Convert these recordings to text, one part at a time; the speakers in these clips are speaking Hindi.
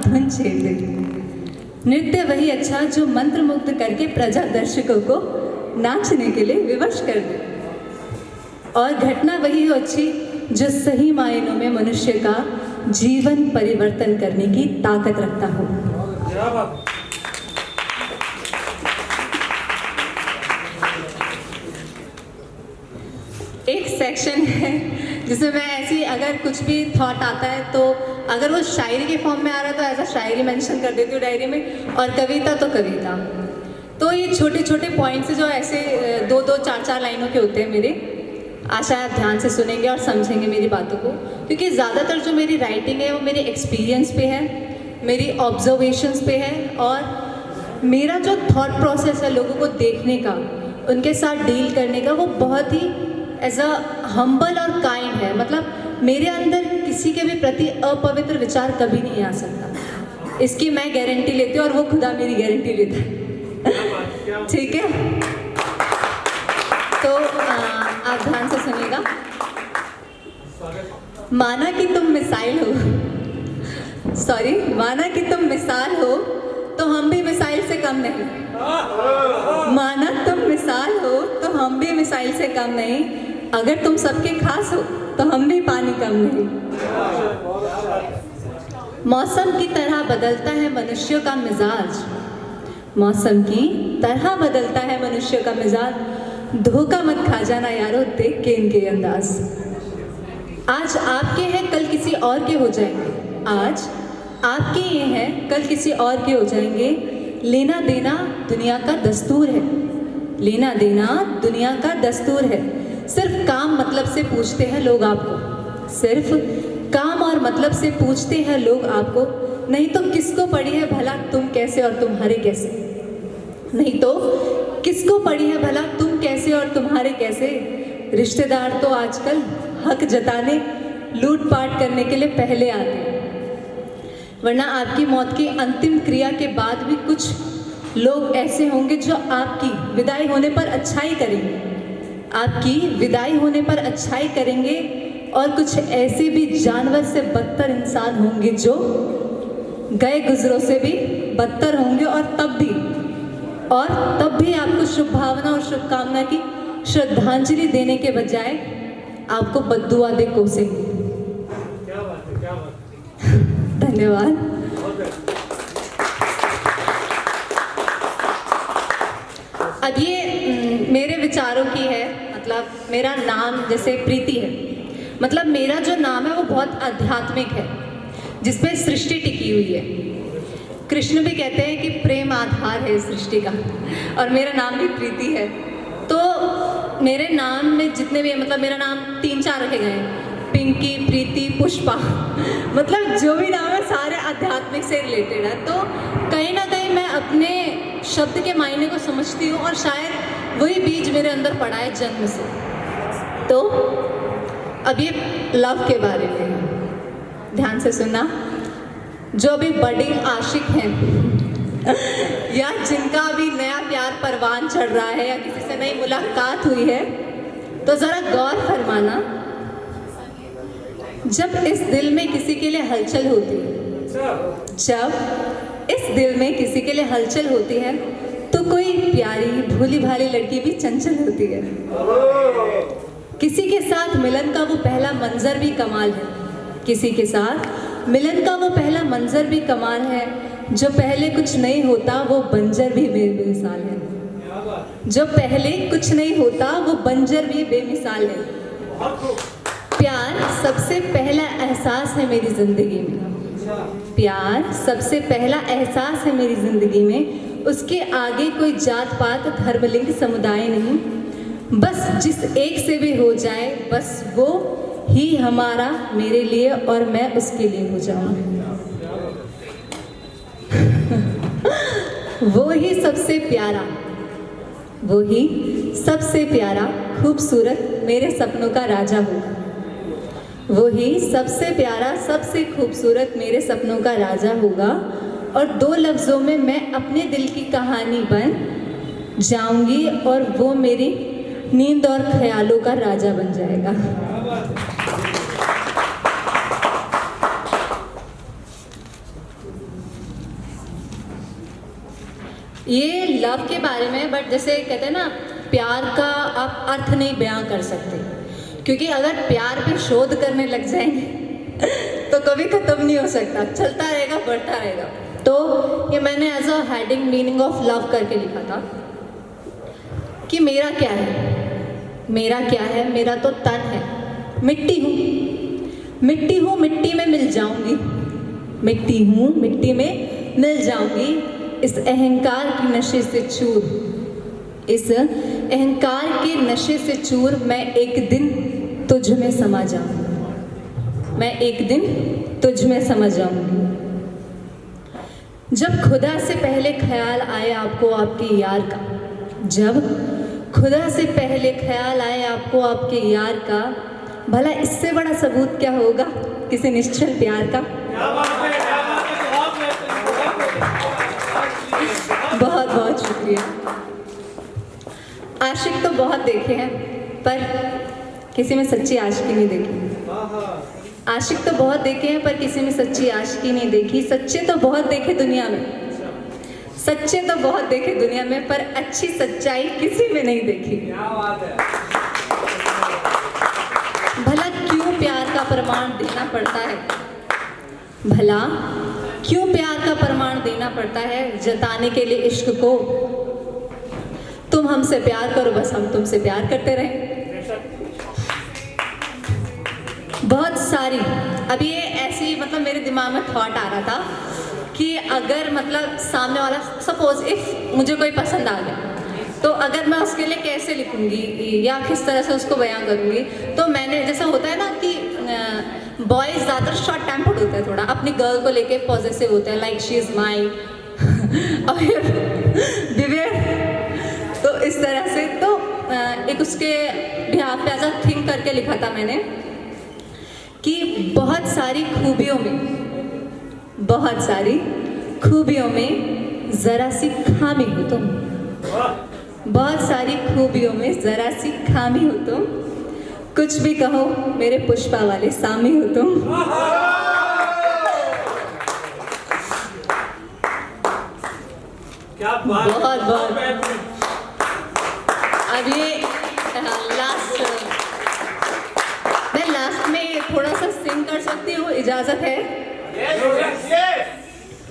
धुन छेड़ दे। नृत्य वही अच्छा जो मंत्रमुग्ध करके प्रजा दर्शकों को नाचने के लिए विवश कर दे। और घटना वही हो अच्छी जो सही मायनों में मनुष्य का जीवन परिवर्तन करने की ताकत रखता हो। एक सेक्शन है जिसमें मैं ऐसी अगर कुछ भी थॉट आता है तो अगर वो शायरी के फॉर्म में आ रहा है तो ऐसा शायरी मेंशन कर देती हूँ डायरी में, और कविता तो कविता। तो ये छोटे छोटे पॉइंट्स जो ऐसे 2-2, 4-4 लाइनों के होते हैं मेरे। आशा आप ध्यान से सुनेंगे और समझेंगे मेरी बातों को, क्योंकि ज़्यादातर जो मेरी राइटिंग है वो मेरे एक्सपीरियंस पे है, मेरी ऑब्जर्वेशंस पे है, और मेरा जो थॉट प्रोसेस है लोगों को देखने का, उनके साथ डील करने का, वो बहुत ही एज अ हम्बल और काइंड है। मतलब मेरे अंदर किसी के भी प्रति अपवित्र विचार कभी नहीं आ सकता, इसकी मैं गारंटी लेती हूँ और वो खुदा मेरी गारंटी लेता है। ठीक है, तो आप ध्यान से सुनिएगा। माना कि तुम मिसाइल हो, माना कि तुम मिसाल हो तो हम भी मिसाइल से कम नहीं। माना तुम मिसाल हो तो हम भी मिसाइल से कम नहीं। अगर तुम सबके खास हो तो हम भी पानी कम नहीं। मौसम की तरह बदलता है मनुष्यों का मिजाज, मौसम की तरह बदलता है मनुष्य का मिजाज। धोखा मत खा जाना यारो देख के इनके अंदाज। आज आपके हैं कल किसी और के हो जाएंगे, आज आपके ये हैं कल किसी और के हो जाएंगे। लेना देना दुनिया का दस्तूर है, लेना देना दुनिया का दस्तूर है। सिर्फ काम मतलब से पूछते हैं लोग आपको, सिर्फ काम और मतलब से पूछते हैं लोग आपको। नहीं तो किसको पड़ी है भला तुम कैसे और तुम्हारे कैसे, नहीं तो किसको पड़ी है भला तुम कैसे और तुम्हारे कैसे। रिश्तेदार तो आजकल हक जताने लूटपाट करने के लिए पहले आते हैं, वरना आपकी मौत की अंतिम क्रिया के बाद भी कुछ लोग ऐसे होंगे जो आपकी विदाई होने पर अच्छाई करेंगे, आपकी विदाई होने पर अच्छाई करेंगे। और कुछ ऐसे भी जानवर से बदतर इंसान होंगे जो गए गुजरों से भी बदतर होंगे, और तब भी आपको शुभ भावना और शुभकामना की श्रद्धांजलि देने के बजाय आपको बद्दुआ दे कोसेंगे। क्या बात है, क्या बात है। धन्यवाद। अब ये मेरे विचारों की है, मतलब मेरा नाम जैसे प्रीति है, मतलब मेरा जो नाम है वो बहुत आध्यात्मिक है, जिसपे सृष्टि टिकी हुई है। कृष्ण भी कहते हैं कि प्रेम आधार है सृष्टि का, और मेरा नाम भी प्रीति है। तो मेरे नाम में जितने भी, मतलब मेरा नाम 3-4 रखे गए हैं, पिंकी, प्रीति, पुष्पा, मतलब जो भी नाम है सारे आध्यात्मिक से रिलेटेड है। तो कहीं ना कहीं मैं अपने शब्द के मायने को समझती हूँ, और शायद वही बीज मेरे अंदर पड़ा है जन्म से। तो अब ये लव के बारे में ध्यान से सुनना। जो अभी बडिंग आशिक हैं या जिनका अभी नया प्यार परवान चढ़ रहा है, या किसी से नई मुलाकात हुई है, तो ज़रा गौर फरमाना। जब इस दिल में किसी के लिए हलचल होती है, जब इस दिल में किसी के लिए हलचल होती है, तो कोई प्यारी भोली भाली लड़की भी चंचल होती है। किसी के साथ मिलन का वो पहला मंजर भी कमाल है, किसी के साथ मिलन का वो पहला मंजर भी कमाल है। जो पहले कुछ नहीं होता वो बंजर भी बेमिसाल है, जो पहले कुछ नहीं होता वो बंजर भी बेमिसाल है। प्यार सबसे पहला एहसास है मेरी ज़िंदगी में, प्यार सबसे पहला एहसास है मेरी ज़िंदगी में। उसके आगे कोई जात पात धर्म लिंग समुदाय नहीं, बस जिस एक से भी हो जाए बस वो ही हमारा मेरे लिए, और मैं उसके लिए हो जाऊँ। वो ही सबसे प्यारा, वो ही सबसे प्यारा खूबसूरत मेरे सपनों का राजा हो, वो ही सबसे प्यारा सबसे खूबसूरत मेरे सपनों का राजा होगा। और 2 लफ्ज़ों में मैं अपने दिल की कहानी बन जाऊंगी, और वो मेरी नींद और ख्यालों का राजा बन जाएगा। ये लव के बारे में, बट जैसे कहते हैं ना, प्यार का आप अर्थ नहीं बयां कर सकते, क्योंकि अगर प्यार पे शोध करने लग जाएंगे तो कभी ख़त्म नहीं हो सकता, चलता रहेगा, बढ़ता रहेगा। तो ये मैंने as a heading meaning of love करके लिखा था कि मेरा क्या है, मेरा क्या है, मेरा तो तन है, मिट्टी हूँ, मिट्टी हूँ, मिट्टी में मिल जाऊंगी, मिट्टी हूँ, मिट्टी में मिल जाऊंगी, इस अहंकार की नशे से चूर, इस अहंकार के नशे से चूर, मैं एक दिन तुझ में समा जाऊं, मैं एक दिन तुझ में समा जाऊंगी। जब खुदा से पहले ख्याल आए आपको आपके यार का, जब खुदा से पहले ख्याल आए आपको आपके यार का, भला इससे बड़ा सबूत क्या होगा किसी निश्चल प्यार का। बहुत बहुत शुक्रिया। आशिक तो बहुत देखे हैं, पर किसी में सच्ची आशिकी नहीं देखी। आशिक तो बहुत देखे हैं, पर किसी में सच्ची आशिकी नहीं देखी। सच्चे तो बहुत देखे दुनिया में, सच्चे तो बहुत देखे दुनिया में, पर अच्छी सच्चाई किसी में नहीं देखी। क्या बात है। भला क्यों प्यार का प्रमाण देना पड़ता है, भला क्यों प्यार का प्रमाण देना पड़ता है जताने के लिए इश्क को। तुम हमसे प्यार करो, बस हम तुमसे प्यार करते रहें। बहुत सारी अभी ये ऐसी मतलब मेरे दिमाग में थॉट आ रहा था कि अगर मतलब सामने वाला, सपोज इफ मुझे कोई पसंद आ गया, तो अगर मैं उसके लिए कैसे लिखूंगी या किस तरह से उसको बयां करूंगी। तो मैंने, जैसा होता है ना कि बॉयज ज़्यादातर शॉर्ट टेम्पर्ड होते हैं, थोड़ा अपनी गर्ल को लेके पॉजिटिव होते हैं, लाइक शी इज़ माइन और तो इस तरह से। तो एक उसके बिहाफ पे ऐसा थिंक करके लिखा था मैंने कि बहुत सारी खूबियों में, बहुत सारी खूबियों में ज़रा सी खामी हो तुम, बहुत सारी खूबियों में ज़रा सी खामी हो तुम, कुछ भी कहो मेरे पुष्पा वाले सामी हो तुम। क्या बात, बहुत बहुत। अब ये लास्ट, मैं लास्ट में थोड़ा सा सिंग कर सकती हूँ, इजाज़त है?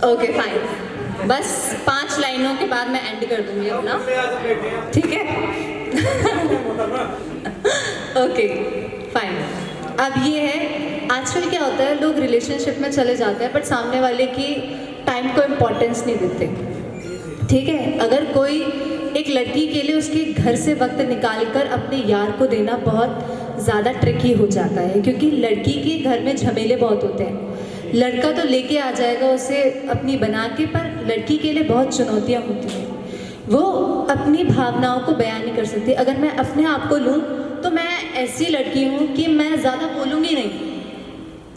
ओके फाइन, बस 5 लाइनों के बाद मैं एंड कर दूंगी अपना, ठीक है? Okay fine. अब ये है, आजकल क्या होता है, लोग रिलेशनशिप में चले जाते हैं बट सामने वाले की टाइम को इम्पोर्टेंस नहीं देते, ठीक है? अगर कोई एक लड़की के लिए उसके घर से वक्त निकाल कर अपने यार को देना बहुत ज़्यादा ट्रिकी हो जाता है, क्योंकि लड़की के घर में झमेले बहुत होते हैं। लड़का तो लेके आ जाएगा उसे अपनी बना के, पर लड़की के लिए बहुत चुनौतियाँ होती हैं, वो अपनी भावनाओं को बयान नहीं कर सकती। अगर मैं अपने आप को लूँ तो मैं ऐसी लड़की हूँ कि मैं ज़्यादा बोलूँगी नहीं,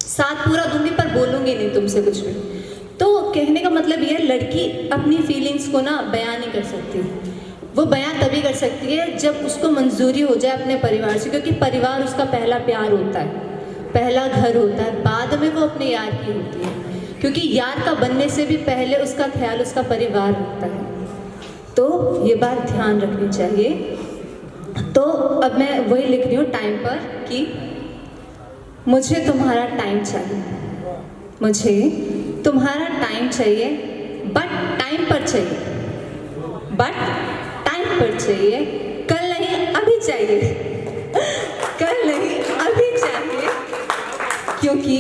साथ पूरा दूंगी पर बोलूँगी नहीं तुमसे कुछ भी। तो कहने का मतलब ये है, लड़की अपनी फीलिंग्स को ना बयान नहीं कर सकती। वो बयां तभी कर सकती है जब उसको मंजूरी हो जाए अपने परिवार से, क्योंकि परिवार उसका पहला प्यार होता है, पहला घर होता है, बाद में वो अपने यार की होती है, क्योंकि यार का बनने से भी पहले उसका ख्याल उसका परिवार होता है। तो ये बात ध्यान रखनी चाहिए। तो अब मैं वही लिख रही हूँ टाइम पर कि मुझे तुम्हारा टाइम चाहिए, मुझे तुम्हारा टाइम चाहिए, बट टाइम पर चाहिए, बट टाइम पर चाहिए, कल नहीं अभी चाहिए, कल नहीं अभी चाहिए। क्योंकि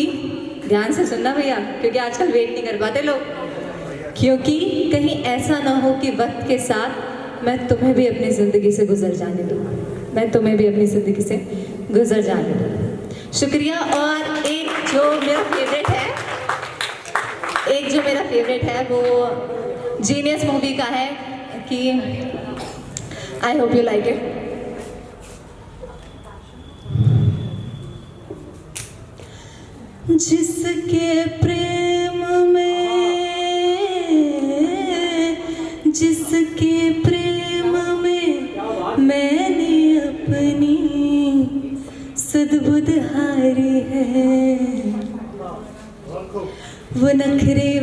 ध्यान से सुनना भैया, क्योंकि आजकल वेट नहीं कर पाते लोग, क्योंकि कहीं ऐसा ना हो कि वक्त के साथ मैं तुम्हें भी अपनी ज़िंदगी से गुजर जाने दूँ, मैं तुम्हें भी अपनी ज़िंदगी से गुजर जाने दूँ। शुक्रिया। और एक जो मेरा फेवरेट है, एक जो मेरा फेवरेट है वो जीनियस मूवी का है कि I hope you like it. जिसके प्रेम में, जिसके प्रेम में मैंने अपनी सद्बुद्ध हारी है, वो नखरे